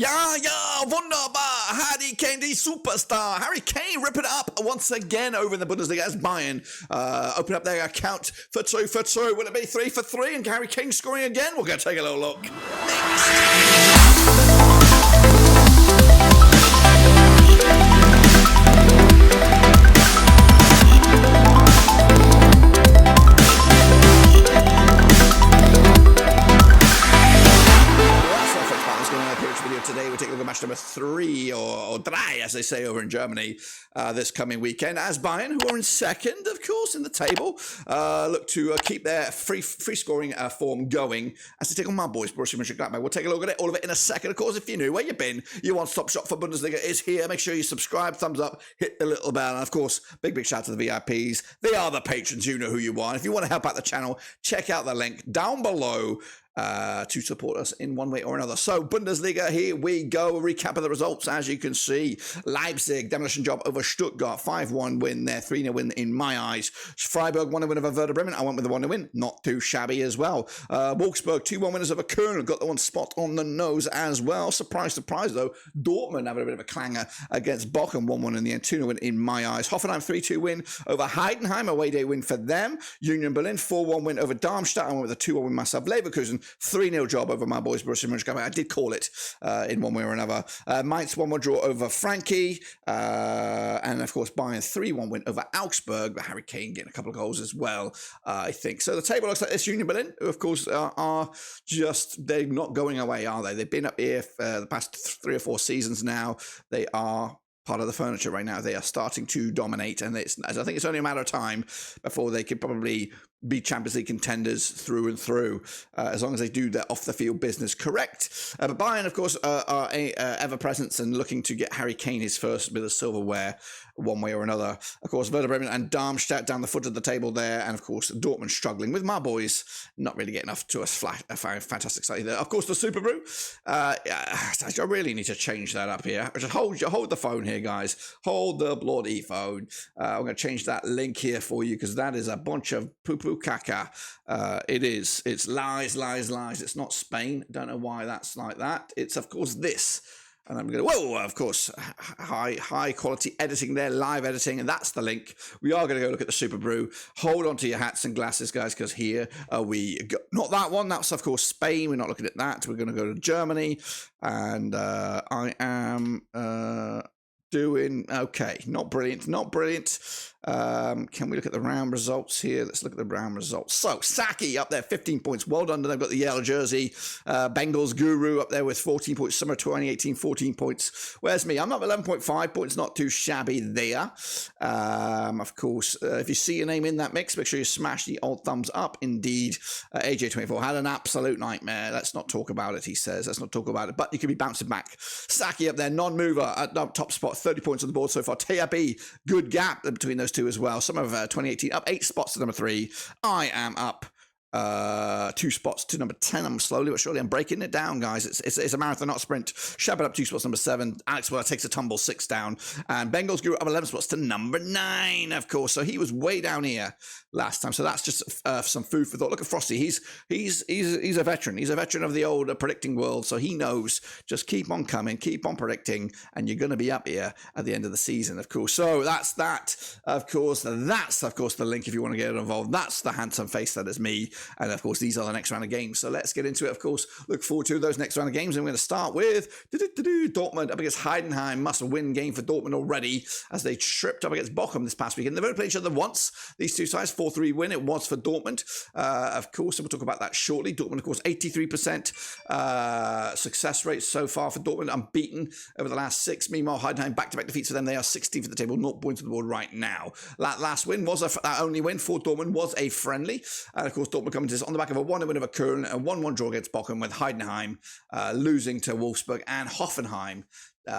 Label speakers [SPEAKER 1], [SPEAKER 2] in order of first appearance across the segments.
[SPEAKER 1] Ja, wunderbar. Harry Kane, the superstar. Harry Kane ripping it up once again over in the Bundesliga as Bayern open up their account for 2 for 2. Will it be 3 for 3 and Harry Kane scoring again? We're going to take a little look today. We take a look at match number 3 or 3, as they say over in Germany, this coming weekend. As Bayern, who are in second, of course, in the table, look to keep their free scoring form going as they take on my boys, Borussia Mönchengladbach. We'll take a look at it, all of it in a second. Of course, if you're new, where you've been, your one-stop shop for Bundesliga is here. Make sure you subscribe, thumbs up, hit the little bell, and of course, big shout out to the VIPs. They are the patrons. You know who you are. If you want to help out the channel, check out the link down below to support us in one way or another. So, Bundesliga, here we go. A recap of the results. As you can see, Leipzig, demolition job over Stuttgart, 5-1 win there, 3-0 win in my eyes. Freiburg, 1-0 win over Werder Bremen. I went with the 1-0 win. Not too shabby as well. Wolfsburg, 2-1 winners over Köln. Got the one spot on the nose as well. Surprise, though. Dortmund having a bit of a clanger against Bochum, 1-1 in the end, 2-0 win in my eyes. Hoffenheim, 3-2 win over Heidenheim, away day win for them. Union Berlin, 4-1 win over Darmstadt. I went with a 2-1 win myself. Leverkusen, 3-0 job over my boys, Borussia Mönchengladbach. I did call it in one way or another. Mainz, 1-1 draw over Frankie. And, of course, Bayern, 3-1 win over Augsburg. But Harry Kane getting a couple of goals as well, I think. So the table looks like this. Union Berlin, who, of course, are just, they're not going away, are they? They've been up here for the past 3 or 4 seasons now. They are part of the furniture right now. They are starting to dominate, and I think it's only a matter of time before they could probably be Champions League contenders through and through, as long as they do their off-the-field business correct. But Bayern, of course, are ever-present and looking to get Harry Kane his first bit of silverware one way or another. Of course, Werder Bremen and Darmstadt down the foot of the table there, and, of course, Dortmund struggling with my boys, not really getting off to a fantastic start either. Of course, the Super Brew. I really need to change that up here. Just hold the phone here, guys. Hold the bloody phone. I'm going to change that link here for you because that is a bunch of poo-poo caca. It is. It's lies. It's not Spain. Don't know why that's like that. It's, of course, this. And I'm going to, whoa, of course, high quality editing there, live editing, and that's the link. We are going to go look at the Super Brew. Hold on to your hats and glasses, guys, because here we go. Not that one. That's, of course, Spain. We're not looking at that. We're going to go to Germany. And I am doing okay. Not brilliant. Can we look at the round results here? Let's look at the round results. So, Saki up there, 15 points. Well done. They've got the yellow jersey. Bengals Guru up there with 14 points. Summer 2018, 14 points. Where's me? I'm up 11.5 points. Not too shabby there. Of course, if you see your name in that mix, make sure you smash the old thumbs up. Indeed, AJ24 had an absolute nightmare. Let's not talk about it, he says. Let's not talk about it. But you could be bouncing back. Saki up there, non-mover at top spot. 30 points on the board so far. TAB, good gap between those two as well. Some of 2018 up 8 spots to number 3. I am up 2 spots to number 10. I'm slowly but surely I'm breaking it down, guys. It's a marathon, not a sprint. Shabbat up 2 spots, number 7. Alex Weller takes a tumble, 6 down. And Bengals grew up 11 spots to number 9, of course. So he was way down here last time. So that's just some food for thought. Look at Frosty. He's a veteran. He's a veteran of the old predicting world. So he knows just keep on coming, keep on predicting, and you're going to be up here at the end of the season, of course. So that's that, of course. That's, of course, the link if you want to get involved. That's the handsome face that is me. And, of course, these are the next round of games. So let's get into it, of course. Look forward to those next round of games. And we're going to start with Dortmund up against Heidenheim. Must-win game for Dortmund already as they tripped up against Bochum this past weekend. They've only played each other once. These two sides, 4-3 win. It was for Dortmund, of course. And we'll talk about that shortly. Dortmund, of course, 83% success rate so far for Dortmund. Unbeaten over the last 6. Meanwhile, Heidenheim, back-to-back defeats for them. They are 16th at the table, 0 points on the board right now. That last win was that only win for Dortmund was a friendly. And, of course, Dortmund coming to this on the back of a 1-0 win over Köln, a 1-1 draw against Bochum, with Heidenheim losing to Wolfsburg and Hoffenheim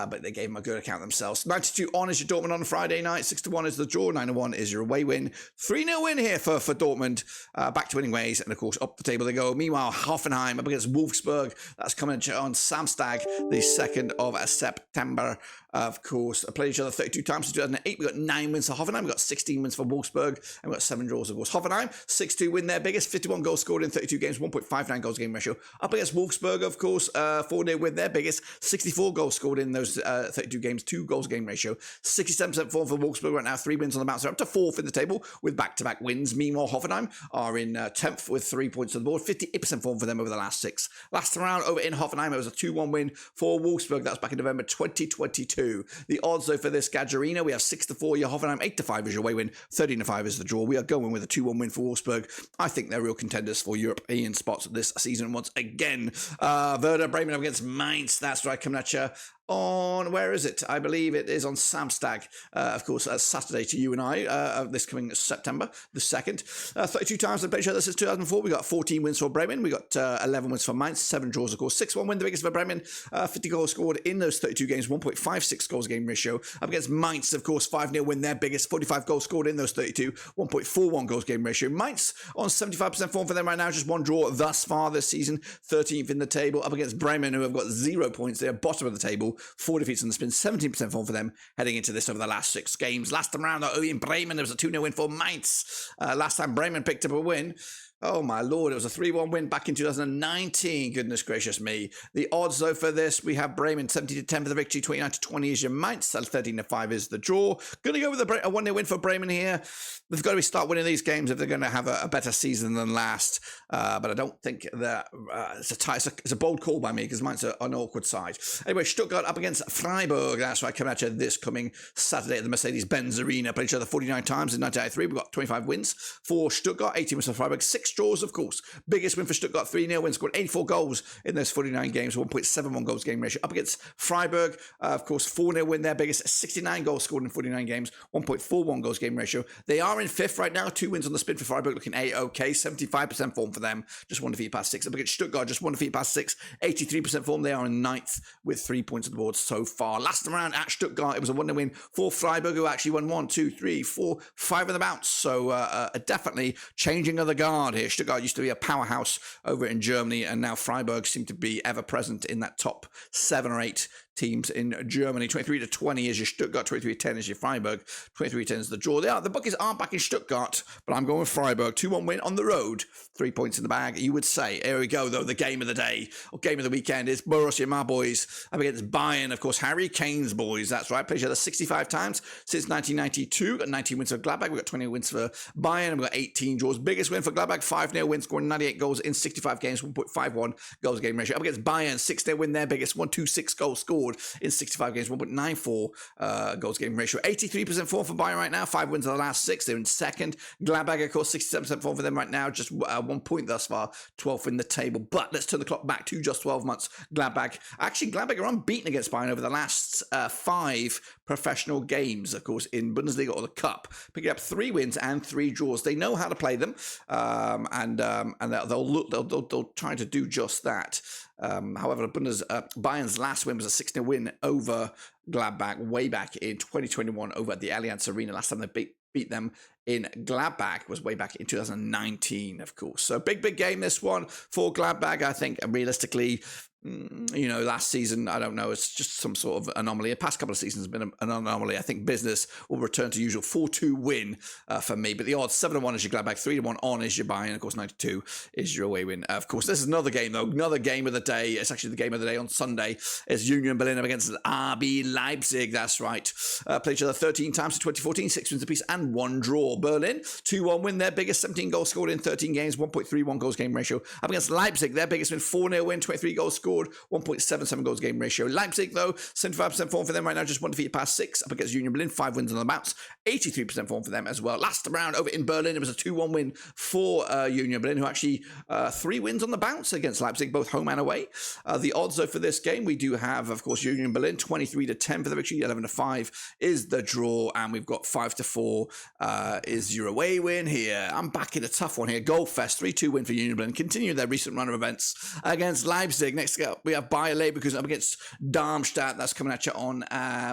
[SPEAKER 1] but they gave them a good account themselves. 92 on is your Dortmund on Friday night. 6-1 is the draw. 9-1 is your away win. 3-0 win here for Dortmund. Back to winning ways. And, of course, up the table they go. Meanwhile, Hoffenheim up against Wolfsburg. That's coming on Samstag, the 2nd of September. Of course, played each other 32 times in 2008. We got 9 wins for Hoffenheim. We got 16 wins for Wolfsburg. And we got 7 draws, of course. Hoffenheim, 6-2 win their biggest. 51 goals scored in 32 games. 1.59 goals game ratio. Up against Wolfsburg, of course. 4-0 win their biggest. 64 goals scored in those 32 games. 2 goals game ratio. 67% form for Wolfsburg right now. 3 wins on the bounce. They're up to 4th in the table with back-to-back wins. Meanwhile, Hoffenheim are in 10th with 3 points on the board. 58% form for them over the last 6. Last round over in Hoffenheim, it was a 2-1 win for Wolfsburg. That was back in November 2022. The odds, though, for this Gadgerino, we have 6-4. Your Hoffenheim, 8-5 is your away win. 13-5 is the draw. We are going with a 2-1 win for Wolfsburg. I think they're real contenders for European spots this season once again. Werder Bremen up against Mainz. That's right, coming at you on, where is it? I believe it is on Samstag, of course, Saturday to you and I, this coming September the 2nd. 32 times they played each other since 2004. We got 14 wins for Bremen. We got 11 wins for Mainz, 7 draws, of course. 6-1 win, the biggest for Bremen. 50 goals scored in those 32 games, 1.56 goals game ratio. Up against Mainz, of course, 5-0 win, their biggest. 45 goals scored in those 32, 1.41 goals game ratio. Mainz on 75% form for them right now, just 1 draw thus far this season, 13th in the table. Up against Bremen, who have got 0 points. They're bottom of the table. 4 defeats on the spin, 17% form for them heading into this over the last 6 games. Last time round, in Bremen, there was a 2-0 win for Mainz. Last time Bremen picked up a win, oh my lord, it was a 3-1 win back in 2019. Goodness gracious me. The odds, though, for this, we have Bremen 70-10 for the victory, 29-20 is your Mainz, 13-5 is the draw. Going to go with a 1-0 win for Bremen here. They've got to start winning these games if they're going to have a better season than last. But I don't think that it's a bold call by me because Mainz are an awkward side. Anyway, Stuttgart up against Freiburg. That's right, coming at you this coming Saturday at the Mercedes-Benz Arena. Played each other 49 times in 1993. We've got 25 wins for Stuttgart, 18 wins for Freiburg, 6 draws, of course. Biggest win for Stuttgart, 3-0 win, scored 84 goals in those 49 games, 1.71 goals game ratio. Up against Freiburg, of course, 4-0 win, their biggest, 69 goals scored in 49 games, 1.41 goals game ratio. They are in 5th right now, 2 wins on the spin for Freiburg, looking A-OK, 75% form for them, just 1 defeat past 6. Up against Stuttgart, just 1 defeat past 6, 83% form. They are in 9th with 3 points on the board so far. Last round at Stuttgart, it was a 1-0 win for Freiburg, who actually won 1, 2, 3, 4, 5 of the bounce. So definitely changing of the guard here. Stuttgart used to be a powerhouse over in Germany, and now Freiburg seem to be ever present in that top 7 or 8 teams in Germany. 23-20 is your Stuttgart, 23-10 is your Freiburg, 23-10 is the draw. The bookies aren't back in Stuttgart, but I'm going with Freiburg. 2-1 win on the road, 3 points in the bag, you would say. Here we go, though. The game of the day, or game of the weekend, is Borussia, my boys, up against Bayern, of course, Harry Kane's boys. That's right, played each other 65 times since 1992. Got 19 wins for Gladbach. We've got 20 wins for Bayern, and we've got 18 draws. Biggest win for Gladbach, 5-0 win, scoring 98 goals in 65 games, 1.51 goals game ratio. Up against Bayern, 6-0 win, their biggest, 126 goals scored in 65 games, 1.94 goals game ratio. 83% form for Bayern right now, 5 wins in the last 6. They're in 2nd. Gladbach, of course, 67% form for them right now, just 1 point thus far, 12th in the table. But let's turn the clock back to just 12 months. Gladbach are unbeaten against Bayern over the last 5 professional games, of course, in Bundesliga or the Cup, picking up 3 wins and 3 draws. They know how to play them, and they'll try to do just that. However, Bayern's last win was a 6-0 win over Gladbach way back in 2021 over at the Allianz Arena. Last time they beat them in Gladbach was way back in 2019, of course. So big game, this one for Gladbach. I think realistically, last season, I don't know, it's just some sort of anomaly. The past couple of seasons have been an anomaly. I think business will return to usual 4-2 win for me. But the odds, 7-1 is your Gladbach, 3-1 on is your Bayern, of course, 92 is your away win. Of course, this is another game, though, another game of the day. It's actually the game of the day on Sunday. It's Union Berlin up against RB Leipzig, that's right. Played each other 13 times in 2014, 6 wins apiece and 1 draw. Berlin, 2-1 win, their biggest, 17 goals scored in 13 games, 1.31 goals game ratio. Up against Leipzig, their biggest win, 4-0 win, 23 goals scored, 1.77 goals game ratio. Leipzig, though, 75% form for them right now, just 1 defeat past 6. Up against Union Berlin, 5 wins on the bounce, 83% form for them as well. Last round over in Berlin, it was a 2-1 win for Union Berlin, who actually 3 wins on the bounce against Leipzig, both home and away. The odds, though, for this game, we do have, of course, Union Berlin, 23-10 for the victory, 11-5 is the draw, and we've got 5-4 is your away win here. I'm back in a tough one here. Goal Fest, 3-2 win for Union Berlin, continue their recent run of events against Leipzig. Next we have Bayer Leverkusen up against Darmstadt. That's coming at you on,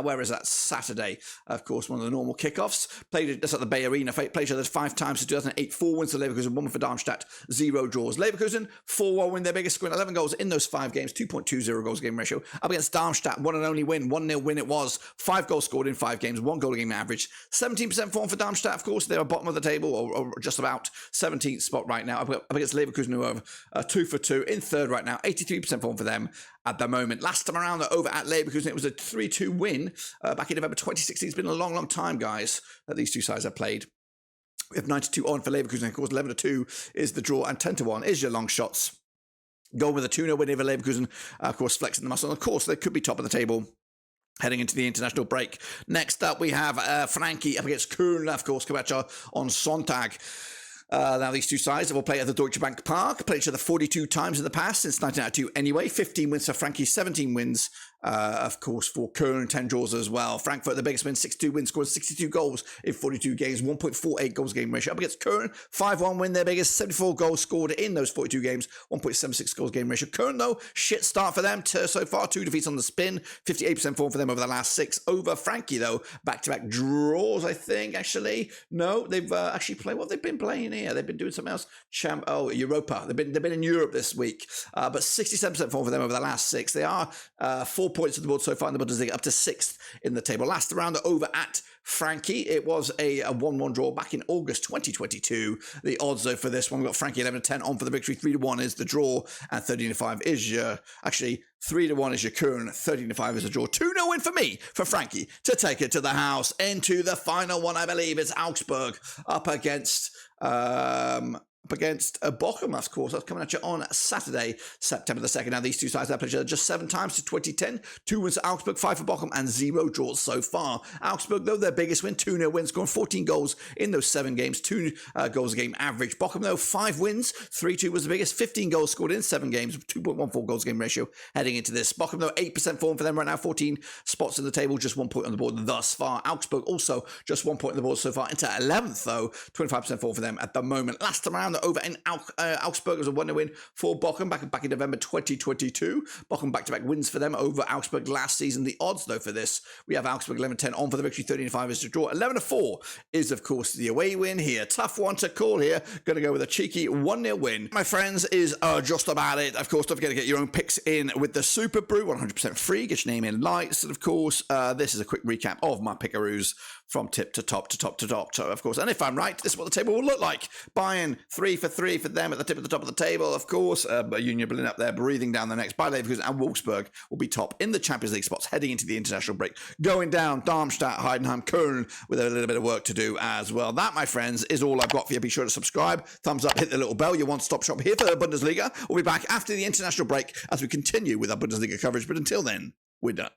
[SPEAKER 1] where is that? Saturday. Of course, one of the normal kickoffs. Played just at the Bay Arena. Played each other 5 times since 2008. 4 wins for Leverkusen, 1 for Darmstadt, 0 draws. Leverkusen, 4-1 win, their biggest, scoring 11 goals in those 5 games, 2.20 goals game ratio. Up against Darmstadt, one and only win, 1-0 win it was. 5 goals scored in 5 games, 1 goal a game average. 17% form for Darmstadt, of course. They're bottom of the table, or just about 17th spot right now. Up against Leverkusen, who are 2 for 2 in 3rd right now. 83% form for them at the moment. Last time around, they're over at Leverkusen. It was a 3-2 win back in November 2016. It's been a long, long time, guys, that these two sides have played. We have 92 on for Leverkusen. Of course, 11-2 is the draw, and 10-1 is your long shots. Going with a 2-0 win over Leverkusen, of course, flexing the muscle. And of course, they could be top of the table heading into the international break. Next up, we have Frankie up against Köln, of course, coming at you on Sonntag. Now, these two sides will play at the Deutsche Bank Park, played each other 42 times in the past, since 1992 anyway. 15 wins for Frankie, 17 wins, of course, for Köln, 10 draws as well. Frankfurt, the biggest win, 62 wins, scored 62 goals in 42 games, 1.48 goals game ratio. Up against Köln, 5-1 win, their biggest, 74 goals scored in those 42 games, 1.76 goals game ratio. Köln, though, shit start for them so far, 2 defeats on the spin, 58% form for them over the last 6. Over Frankie, though, back-to-back draws, I think, actually. No, they've actually played, what they've been playing here. They've been doing something else. Europa. They've been in Europe this week, but 67% form for them over the last 6. They are 4 points on the board so far in the Bundesliga, up to 6th in the table. Last round over at Frankie, it was a 1-1 draw back in August 2022. The odds, though, for this one, we've got Frankie 11-10 on for the victory. 3-1 is the draw, and 13-5 is your, actually, 3-1 is your Köln, 13-5 is the draw. 2-0 win for me, for Frankie, to take it to the house. Into the final one, I believe, it's Augsburg up against Bochum, of course. That's coming at you on Saturday, September the 2nd. Now, these two sides have played each other just 7 times to 2010. 2 wins for Augsburg, 5 for Bochum, and 0 draws so far. Augsburg, though, their biggest win, 2-0 win, scoring 14 goals in those 7 games, 2 goals a game average. Bochum, though, 5 wins, 3-2 was the biggest, 15 goals scored in 7 games, 2.14 goals game ratio heading into this. Bochum, though, 8% form for them right now, 14 spots in the table, just 1 point on the board thus far. Augsburg also just 1 point on the board so far, into 11th, though, 25% form for them at the moment. Last time around, over in Augsburg, it was a 1-0 win for Bochum back in November 2022. Bochum back-to-back wins for them over Augsburg last season. The odds, though, for this, we have Augsburg 11-10 on for the victory, 13-5 is to draw. 11-4 is, of course, the away win here. Tough one to call here. Going to go with a cheeky 1-0 win. My friends, is just about it. Of course, don't forget to get your own picks in with the Super Brew, 100% free. Get your name in lights. And, of course, this is a quick recap of my pickaroos from tip to top to top to top, of course. And if I'm right, this is what the table will look like. Bayern, 3 for 3 for them at the top of the table, of course. Union Berlin up there, breathing down the next. Bayer Leverkusen and Wolfsburg will be top in the Champions League spots heading into the international break. Going down, Darmstadt, Heidenheim, Köln, with a little bit of work to do as well. That, my friends, is all I've got for you. Be sure to subscribe, thumbs up, hit the little bell. Your one-stop shop here for the Bundesliga. We'll be back after the international break as we continue with our Bundesliga coverage. But until then, we're done.